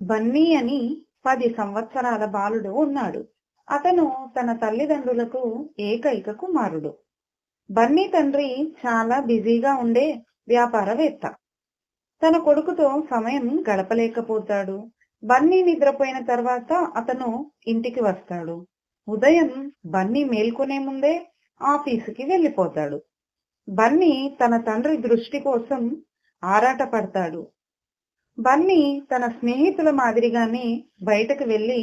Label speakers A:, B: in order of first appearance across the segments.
A: బన్నీ అని 10 సంవత్సరాల బాలుడు ఉన్నాడు. అతను తన తల్లిదండ్రులకు ఏకైక కుమారుడు. బన్నీ తండ్రి చాలా బిజీగా ఉండే వ్యాపారవేత్త. తన కొడుకుతో సమయం గడపలేకపోతాడు. బన్నీ నిద్రపోయిన తర్వాత అతను ఇంటికి వస్తాడు. ఉదయం బన్నీ మేల్కొనే ముందే ఆఫీసుకి వెళ్ళిపోతాడు. బన్నీ తన తండ్రి దృష్టి కోసం ఆరాటపడతాడు. బన్నీ తన స్నేహితుల మాదిరిగానే బయటకు వెళ్లి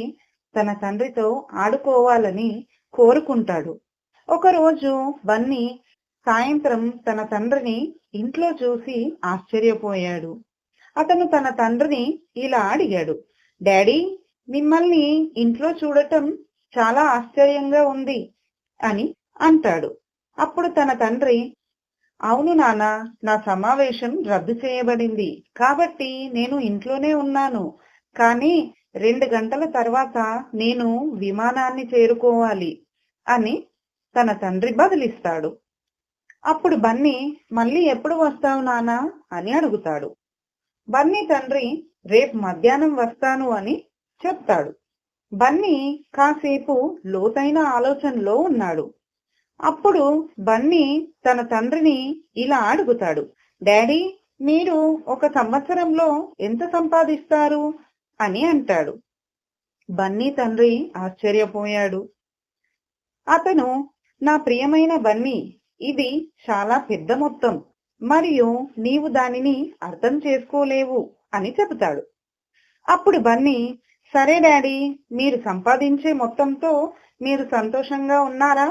A: తన తండ్రితో ఆడుకోవాలని కోరుకుంటాడు. ఒకరోజు బన్నీ సాయంత్రం తన తండ్రిని ఇంట్లో చూసి ఆశ్చర్యపోయాడు. అతను తన తండ్రిని ఇలా అడిగాడు, డాడీ, మిమ్మల్ని ఇంట్లో చూడటం చాలా ఆశ్చర్యంగా ఉంది అని అంటాడు. అప్పుడు తన తండ్రి, అవును నాన్న, నా సమావేశం రద్దు చేయబడింది కాబట్టి నేను ఇంట్లోనే ఉన్నాను. కానీ 2 గంటల తర్వాత నేను విమానాన్ని చేరుకోవాలి అని తన తండ్రి బదులిస్తాడు. అప్పుడు బన్నీ, మళ్ళీ ఎప్పుడు వస్తావు నాన్నా అని అడుగుతాడు. బన్నీ తండ్రి, రేపు మధ్యాహ్నం వస్తాను అని చెప్తాడు. బన్నీ కాసేపు లోతైన ఆలోచనలో ఉన్నాడు. అప్పుడు బన్నీ తన తండ్రిని ఇలా అడుగుతాడు, డాడీ, మీరు 1 సంవత్సరంలో ఎంత సంపాదిస్తారు అని అంటాడు. బన్నీ తండ్రి ఆశ్చర్యపోయాడు. అతను, నా ప్రియమైన బన్నీ, ఇది చాలా పెద్ద మొత్తం మరియు నీవు దానిని అర్థం చేసుకోలేవు అని చెబుతాడు. అప్పుడు బన్నీ, సరే డాడీ, మీరు సంపాదించే మొత్తంతో మీరు సంతోషంగా ఉన్నారా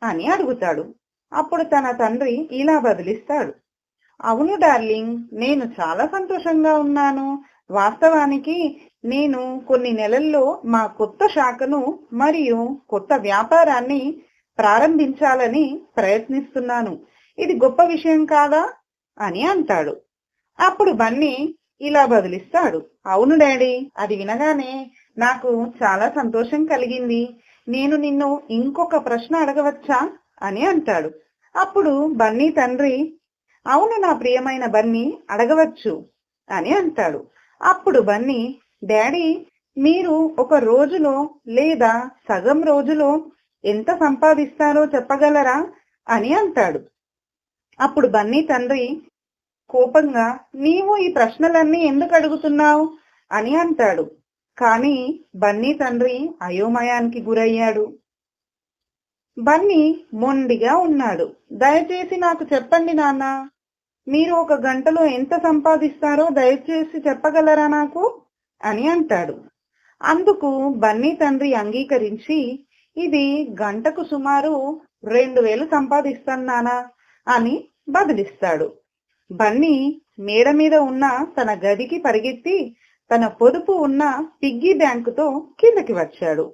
A: అని అడుగుతాడు. అప్పుడు తన తండ్రి ఇలా బదులిస్తాడు, అవును డార్లింగ్, నేను చాలా సంతోషంగా ఉన్నాను. వాస్తవానికి నేను కొన్ని నెలల్లో మా కొత్త శాఖను మరియు కొత్త వ్యాపారాన్ని ప్రారంభించాలని ప్రయత్నిస్తున్నాను. ఇది గొప్ప విషయం కాదా అని అంటాడు. అప్పుడు బన్నీ ఇలా బదులిస్తాడు, అవును డాడీ, అది వినగానే నాకు చాలా సంతోషం కలిగింది. నేను నిన్ను ఇంకొక ప్రశ్న అడగవచ్చా అని అంటాడు. అప్పుడు బన్నీ తండ్రి, అవును నా ప్రియమైన బన్నీ, అడగవచ్చు అని అంటాడు. అప్పుడు బన్నీ, డాడీ, మీరు ఒక రోజులో లేదా సగం రోజులో ఎంత సంపాదిస్తారో చెప్పగలరా అని అంటాడు. అప్పుడు బన్నీ తండ్రి కోపంగా, నీవు ఈ ప్రశ్నలన్నీ ఎందుకు అడుగుతున్నావు అని అంటాడు. కానీ బన్నీ తండ్రి అయోమయానికి గురయ్యాడు. బన్నీ మొండిగా ఉన్నాడు. దయచేసి నాకు చెప్పండి నాన్న, మీరు 1 గంటలో ఎంత సంపాదిస్తారో దయచేసి చెప్పగలరా నాకు అని అంటాడు. అందుకు బన్నీ తండ్రి అంగీకరించి, ఇది గంటకు సుమారు 2000 సంపాదిస్తాను నాన్న అని బదులిస్తాడు. బన్నీ మేడ మీద ఉన్న తన గదికి పరిగెత్తి తన పొదుపు ఉన్న పిగ్గీ బ్యాంకుతో కిందకి వచ్చాడు.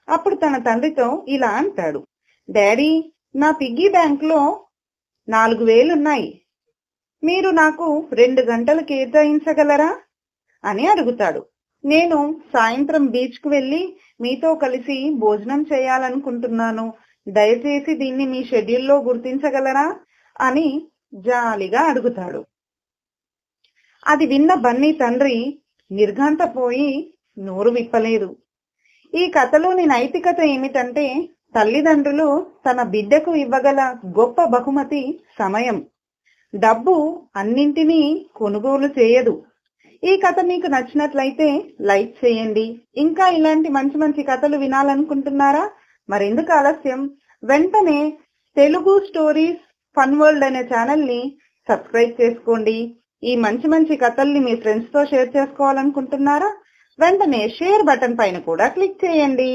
A: అప్పుడు తన తండ్రితో ఇలా అంటాడు, డాడీ, నా పిగ్గీ బ్యాంకులో 4000 ఉన్నాయి. మీరు నాకు 2 గంటలు కేటాయించగలరా అని అడుగుతాడు. నేను సాయంత్రం బీచ్ కు వెళ్లి మీతో కలిసి భోజనం చేయాలనుకుంటున్నాను. దయచేసి దీన్ని మీ షెడ్యూల్లో గుర్తించగలరా అని జాలిగా అడుగుతాడు. అది విన్న బన్నీ తండ్రి నిర్ఘాంతపోయి నోరు విప్పలేదు. ఈ కథలోని నైతికత ఏమిటంటే, తల్లిదండ్రులు తన బిడ్డకు ఇవ్వగల గొప్ప బహుమతి సమయం. డబ్బు అన్నింటినీ కొనుగోలు చేయదు. ఈ కథ మీకు నచ్చినట్లయితే లైక్ చేయండి. ఇంకా ఇలాంటి మంచి మంచి కథలు వినాలనుకుంటున్నారా? మరెందుకు ఆలస్యం, వెంటనే తెలుగు స్టోరీస్ ఫన్ వరల్డ్ అనే ఛానల్ ని సబ్స్క్రైబ్ చేసుకోండి. ఈ మంచి మంచి కథల్ని మీ ఫ్రెండ్స్ తో షేర్ చేసుకోవాలనుకుంటున్నారా? వెంటనే షేర్ బటన్ పైన కూడా క్లిక్ చేయండి.